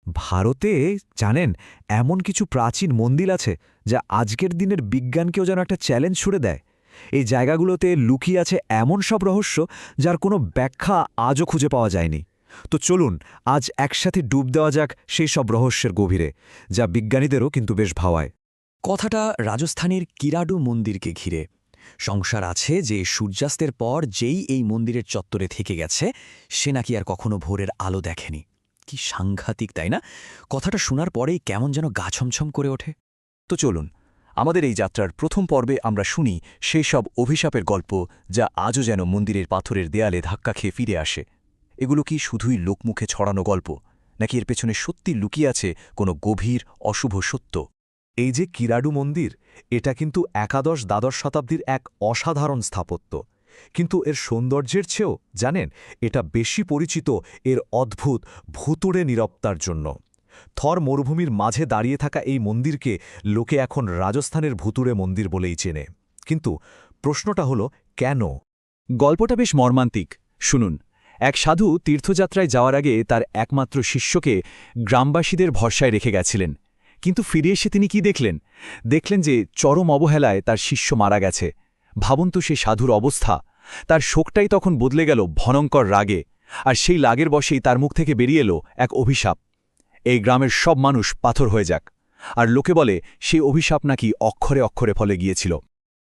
ভারতে জানেন এমন কিছু প্রাচীন মন্দির আছে যা আজকের দিনের বিজ্ঞানকেও যেন একটা চ্যালেঞ্জ ছুড়ে দেয়। এই জায়গাগুলোতে লুকিয়ে আছে এমন সব রহস্য যার কোনো ব্যাখ্যা আজও খুঁজে পাওয়া যায়নি। তো চলুন আজ একসাথে ডুব দেওয়া যাক সেই সব রহস্যের গভীরে, যা বিজ্ঞানীদেরও কিন্তু বেশ ভাবায়। কথাটা রাজস্থানের কিরাডু মন্দিরকে ঘিরে। সংসার আছে যে সূর্যাস্তের পর যেই এই মন্দিরের চত্বরে থেকে গেছে সে নাকি আর কখনো ভোরের আলো দেখেনি। কি সাংঘাতিক, তাই না? কথাটা শোনার পরেই কেমন যেন গা ছমছম করে ওঠে। তো চলুন, আমাদের এই যাত্রার প্রথম পর্বে আমরা শুনি সেই সব অভিশাপের গল্প যা আজও যেন মন্দিরের পাথরের দেয়ালে ধাক্কা খেয়ে ফিরে আসে। এগুলো কি শুধুই লোকমুখে ছড়ানো গল্প, নাকি এর পেছনে সত্যি লুকিয়ে আছে কোনো গভীর অশুভ সত্য? এই যে কিরাডু মন্দির, এটা কিন্তু একাদশ-দ্বাদশ শতাব্দীর এক অসাধারণ স্থাপত্য। কিন্তু এর সৌন্দর্যের চেয়েও জানেন, এটা বেশি পরিচিত এর অদ্ভুত ভুতুড়ে নীরবতার জন্য। থর মরুভূমির মাঝে দাঁড়িয়ে থাকা এই মন্দিরকে লোকে এখন রাজস্থানের ভুতুড়ে মন্দির বলেই চেনে। কিন্তু প্রশ্নটা হলো কেন? গল্পটা বেশ মর্মান্তিক, শুনুন। এক সাধু তীর্থযাত্রায় যাওয়ার আগে তার একমাত্র শিষ্যকে গ্রামবাসীদের ভরসায় রেখে গেছিলেন। কিন্তু ফিরে এসে তিনি কি দেখলেন? দেখলেন যে চরম অবহেলায় তার শিষ্য মারা গেছে। ভাবুন তো সেই সাধুর অবস্থা। তার শোকটাই তখন বদলে গেল ভয়ঙ্কর রাগে, আর সেই লাগের বশেই তার মুখ থেকে বেরিয়ে এলো এক অভিশাপ: এই গ্রামের সব মানুষ পাথর হয়ে যাক। আর লোকে বলে সেই অভিশাপ নাকি অক্ষরে অক্ষরে ফলে গিয়েছিল।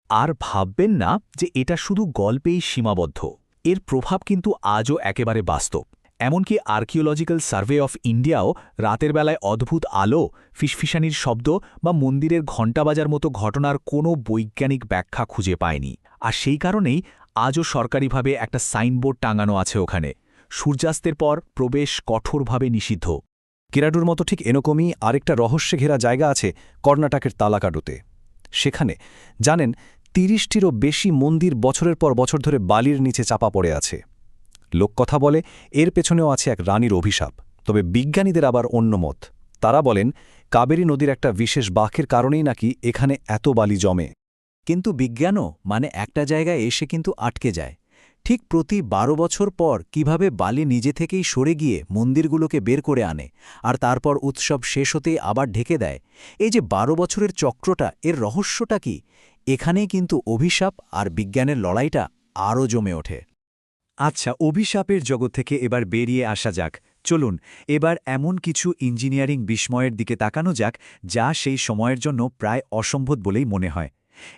আর ভাববেন না যে এটা শুধু গল্পেই সীমাবদ্ধ। এর প্রভাব কিন্তু আজও একেবারে বাস্তব। এমনকি আর্কিওলজিক্যাল সার্ভে অফ ইন্ডিয়াও রাতের বেলায় অদ্ভুত আলো, ফিসফিসানির শব্দ বা মন্দিরের ঘণ্টা বাজার মতো ঘটনার কোনো বৈজ্ঞানিক ব্যাখ্যা খুঁজে পায়নি। আর সেই কারণেই আজও সরকারিভাবে একটা সাইনবোর্ড টাঙানো আছে ওখানে: সূর্যাস্তের পর প্রবেশ কঠোরভাবে নিষিদ্ধ। কেরাডুর মতো ঠিক এরকমই আরেকটা রহস্যে ঘেরা জায়গা আছে কর্ণাটকের তালাকাডুতে। সেখানে জানেন ৩০টিরও বেশি মন্দির বছরের পর বছর ধরে বালির নিচে চাপা পড়ে আছে। লোককথা বলে এর পেছনেও আছে এক রানীর অভিশাপ। তবে বিজ্ঞানীদের আবার অন্য মত। তারা বলেন কাবেরী নদীর একটা বিশেষ বাঁকের কারণেই নাকি এখানে এত বালি জমে। কিন্তু বিজ্ঞানও একটা জায়গায় এসে কিন্তু আটকে যায়। ঠিক প্রতি ১২ বছর পর কিভাবে বালি নিজে থেকেই সরে গিয়ে মন্দিরগুলোকে বের করে আনে, আর তারপর উৎসব শেষ হতেই আবার ঢেকে দেয়। এই যে ১২ বছরের চক্রটা, এর রহস্যটা কি? এখানেই কিন্তু অভিশাপ আর বিজ্ঞানের লড়াইটা আরও জমে ওঠে। আচ্ছা, অভিশাপের জগৎ থেকে এবার বেরিয়ে আসা যাক। চলুন এবার এমন কিছু ইঞ্জিনিয়ারিং বিস্ময়ের দিকে তাকানো যাক যা সেই সময়ের জন্য প্রায় অসম্ভব বলেই মনে হয়।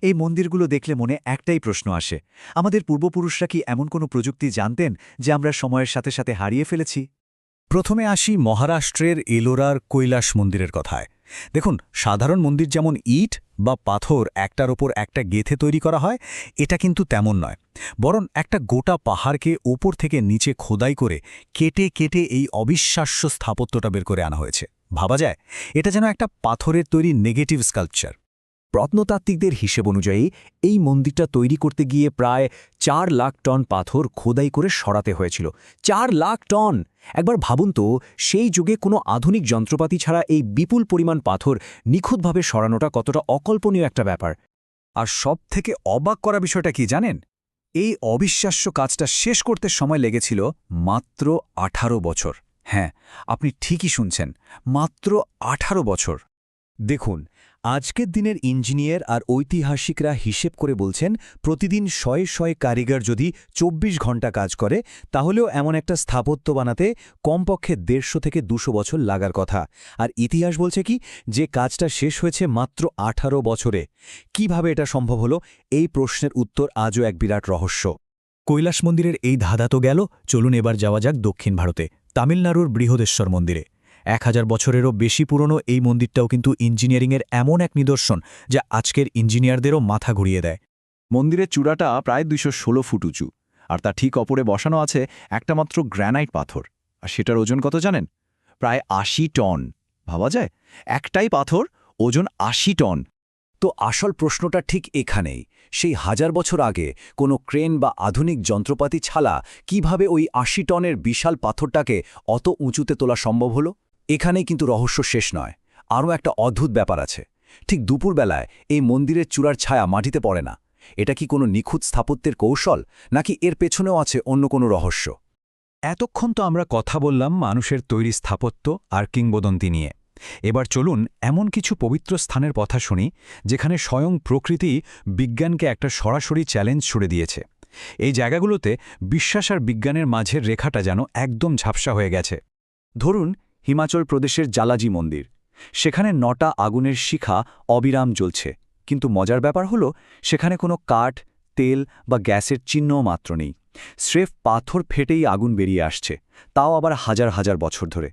এই মন্দিরগুলো দেখলে মনে একটাই প্রশ্ন আসে: আমাদের পূর্বপুরুষরা কি এমন কোনো প্রযুক্তি জানতেন যে আমরা সময়ের সাথে সাথে হারিয়ে ফেলেছি? প্রথমে আসি মহারাষ্ট্রের এলোরার কৈলাস মন্দিরের কথায়। দেখুন, সাধারণ মন্দির যেমন ইট বা পাথর একটার ওপর একটা গেঁথে তৈরি করা হয়, এটা কিন্তু তেমন নয়। বরং একটা গোটা পাহাড়কে ওপর থেকে নিচে খোদাই করে কেটে কেটে এই অবিশ্বাস্য স্থাপত্যটা বের করে আনা হয়েছে। ভাবা যায় এটা যেন একটা পাথরের তৈরি নেগেটিভ স্কাল্পচার। প্রত্নতাত্ত্বিকদের হিসেব অনুযায়ী এই মন্দিরটা তৈরি করতে গিয়ে প্রায় ৪ লাখ টন পাথর খোদাই করে সরাতে হয়েছিল। ৪ লাখ টন! একবার ভাবুন তো, সেই যুগে কোনো আধুনিক যন্ত্রপাতি ছাড়া এই বিপুল পরিমাণ পাথর নিখুঁতভাবে সরানোটা কতটা অকল্পনীয় একটা ব্যাপার। আর সবথেকে অবাক করা বিষয়টা কি জানেন? এই অবিশ্বাস্য কাজটা শেষ করতে সময় লেগেছিল মাত্র ১৮ বছর। হ্যাঁ, আপনি ঠিকই শুনছেন, মাত্র ১৮ বছর। দেখুন, আজকের দিনের ইঞ্জিনিয়ার আর ঐতিহাসিকরা হিসেব করে বলছেন প্রতিদিন শয়ে শয়ে কারিগর যদি ২৪ ঘন্টা কাজ করে, তাহলেও এমন একটা স্থাপত্য বানাতে কমপক্ষে ১৫০ থেকে ২০০ বছর লাগার কথা। আর ইতিহাস বলছে কি, যে কাজটা শেষ হয়েছে মাত্র ১৮ বছরে। কিভাবে এটা সম্ভব হলো, এই প্রশ্নের উত্তর আজও এক বিরাট রহস্য। কৈলাস মন্দিরের এই ধাঁধা তো গেল, চলুন এবার যাওয়া যাক দক্ষিণ ভারতে, তামিলনাড়ুর বৃহদেশ্বর মন্দিরে। ১০০০ বছরেরও বেশি পুরনো এই মন্দিরটাও কিন্তু ইঞ্জিনিয়ারিংয়ের এমন এক নিদর্শন যা আজকের ইঞ্জিনিয়ারদেরও মাথা ঘুরিয়ে দেয়। মন্দিরের চূড়াটা প্রায় ২১৬ ফুট উঁচু, আর তার ঠিক অপরে বসানো আছে একটা মাত্র গ্র্যানাইট পাথর। আর সেটার ওজন কত জানেন? প্রায় ৮০ টন। ভাবা যায়, একটাই পাথর ওজন ৮০ টন। তো আসল প্রশ্নটা ঠিক এখানেই। সেই ১০০০ বছর আগে কোনো ক্রেন বা আধুনিক যন্ত্রপাতি ছাড়া কিভাবে ওই ৮০ টনের বিশাল পাথরটাকে অত উঁচুতে তোলা সম্ভব হলো? এখানেই কিন্তু রহস্য শেষ নয়। আরও একটা অদ্ভুত ব্যাপার আছে। ঠিক দুপুরবেলায় এই মন্দিরের চূড়ার ছায়া মাটিতে পড়ে না। এটা কি কোনো নিখুঁত স্থাপত্যের কৌশল, নাকি এর পেছনেও আছে অন্য কোনো রহস্য? এতক্ষণ তো আমরা কথা বললাম মানুষের তৈরি স্থাপত্য আর কিংবদন্তি নিয়ে। এবার চলুন এমন কিছু পবিত্র স্থানের কথা শুনি যেখানে স্বয়ং প্রকৃতি বিজ্ঞানকে একটা সরাসরি চ্যালেঞ্জ ছুড়ে দিয়েছে। এই জায়গাগুলোতে বিশ্বাস আর বিজ্ঞানের মাঝের রেখাটা যেন একদম ঝাপসা হয়ে গেছে। ধরুন হিমাচল প্রদেশের জালাজি মন্দির। সেখানে 9টা আগুনের শিখা অবিরাম জ্বলছে, কিন্তু মজার ব্যাপার হলো সেখানে কোনো কাঠ, তেল বা গ্যাসের চিহ্নও মাত্র নেই। স্রেফ পাথর ফেটেই আগুন বেরিয়ে আসছে, তাও আবার হাজার হাজার বছর ধরে।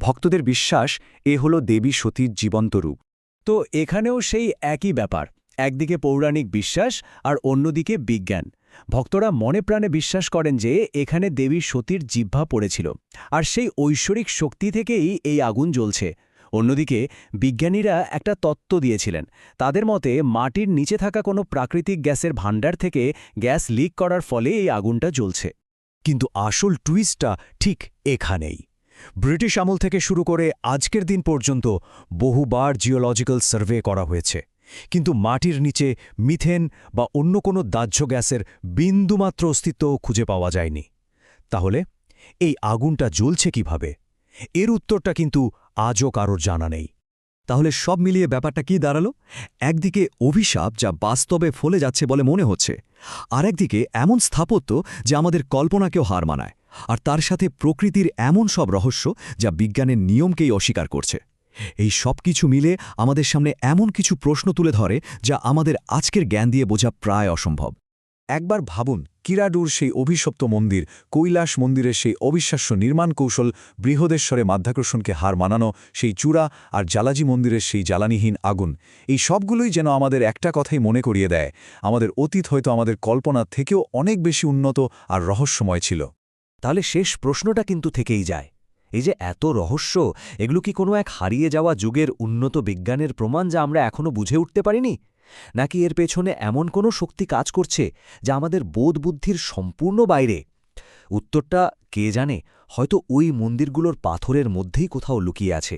ভক্তদের বিশ্বাস এ হলো দেবী সতীর জীবন্ত রূপ। তো এখানেও সেই একই ব্যাপার, একদিকে পৌরাণিক বিশ্বাস আর অন্যদিকে বিজ্ঞান। ভক্তরা মনে প্রাণে বিশ্বাস করেন যে এখানে দেবী সতীর জিহ্বা পড়েছিল, আর সেই ঐশ্বরিক শক্তি থেকেই এই আগুন জ্বলছে। অন্যদিকে বিজ্ঞানীরা একটা তত্ত্ব দিয়েছিলেন। তাদের মতে মাটির নিচে থাকা কোনো প্রাকৃতিক গ্যাসের ভাণ্ডার থেকে গ্যাস লিক করার ফলে এই আগুনটা জ্বলছে। কিন্তু আসল টুইস্টটা ঠিক এখানেই। ব্রিটিশ আমল থেকে শুরু করে আজকের দিন পর্যন্ত বহুবার জিওলজিক্যাল সার্ভে করা হয়েছে, কিন্তু মাটির নিচে মিথেন বা অন্য কোনো দাহ্য গ্যাসের বিন্দুমাত্র অস্তিত্বও খুঁজে পাওয়া যায়নি। তাহলে এই আগুনটা জ্বলছে কিভাবে? এর উত্তরটা কিন্তু আজও কারোর জানা নেই। তাহলে সব মিলিয়ে ব্যাপারটা কি দাঁড়ালো? একদিকে অভিশাপ যা বাস্তবে ফলে যাচ্ছে বলে মনে হচ্ছে, আর একদিকে এমন স্থাপত্য যা আমাদের কল্পনাকেও হার মানায়, আর তার সাথে প্রকৃতির এমন সব রহস্য যা বিজ্ঞানের নিয়মকেই অস্বীকার করছে। এই সব কিছু মিলে আমাদের সামনে এমন কিছু প্রশ্ন তুলে ধরে যা আমাদের আজকের জ্ঞান দিয়ে বোঝা প্রায় অসম্ভব। একবার ভাবুন, কিরাডুর সেই অভিশপ্ত মন্দির, কৈলাস মন্দিরের সেই অবিশ্বাস্য নির্মাণ কৌশল, বৃহদেশ্বরে মাধ্যাকর্ষণকে হার মানানো সেই চূড়া, আর জালাজি মন্দিরের সেই জ্বালানিহীন আগুন। এই সবগুলোই যেন আমাদের একটা কথাই মনে করিয়ে দেয়, আমাদের অতীত হয়তো আমাদের কল্পনার থেকেও অনেক বেশি উন্নত আর রহস্যময় ছিল। তাহলে শেষ প্রশ্নটা কিন্তু থেকেই যায়, এই যে এত রহস্য, এগুলো কি কোনো এক হারিয়ে যাওয়া যুগের উন্নত বিজ্ঞানের প্রমাণ যা আমরা এখনও বুঝে উঠতে পারিনি? নাকি এর পেছনে এমন কোনো শক্তি কাজ করছে যা আমাদের বোধবুদ্ধির সম্পূর্ণ বাইরে? উত্তরটা কে জানে, হয়তো ওই মন্দিরগুলোর পাথরের মধ্যেই কোথাও লুকিয়ে আছে।